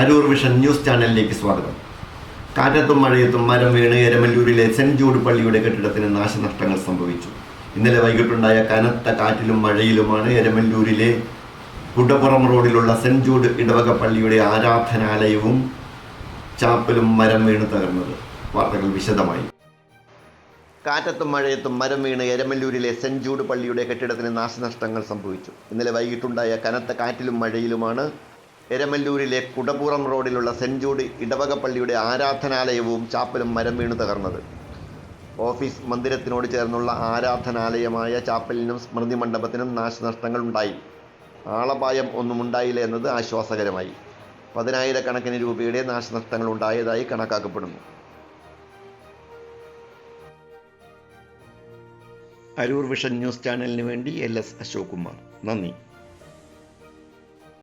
Aroor vision news ചാനലിലേക്ക് സ്വാഗതം. കാറ്റത്തും മഴയത്തും മരം വീണ് എരമല്ലൂരിലെ സെന്റ് ജൂഡ് പള്ളിയുടെ കെട്ടിടത്തിന് നാശനഷ്ടങ്ങൾ സംഭവിച്ചു. ഇന്നലെ വൈകിട്ടുണ്ടായ കനത്ത കാറ്റിലും മഴയിലുമാണ് എരമല്ലൂരിലെ കുടപ്പുറം റോഡിലുള്ള സെന്റ് ജൂഡ് ഇടവക പള്ളിയുടെ ആരാധനാലയവും ചാപ്പലും മരം വീണ് തകർന്നത്. വാർത്തകൾ വിശദമായി. കാറ്റത്തും മഴയത്തും മരം വീണ് എരമല്ലൂരിലെ സെന്റ് ജൂഡ് പള്ളിയുടെ കെട്ടിടത്തിന് നാശനഷ്ടങ്ങൾ സംഭവിച്ചു. ഇന്നലെ വൈകിട്ടുണ്ടായ കനത്ത കാറ്റിലും മഴയിലുമാണ് എരമല്ലൂരിലെ കുടപ്പുറം റോഡിലുള്ള സെന്റ് ജൂഡ് ഇടവക പള്ളിയുടെ ആരാധനാലയവും ചാപ്പലും മരം വീണു തകർന്നത്. ഓഫീസ് മന്ദിരത്തിനോട് ചേർന്നുള്ള ആരാധനാലയമായ ചാപ്പലിനും സ്മൃതി മണ്ഡപത്തിനും നാശനഷ്ടങ്ങൾ ഉണ്ടായി. ആളപായം ഒന്നും ഉണ്ടായില്ല എന്നത് ആശ്വാസകരമായി. 10,000 രൂപയുടെ നാശനഷ്ടങ്ങൾ ഉണ്ടായതായി കണക്കാക്കപ്പെടുന്നു. അരൂർ വിഷൻ ന്യൂസ് ചാനലിന് വേണ്ടി LS അശോക് കുമാർ. നന്ദി.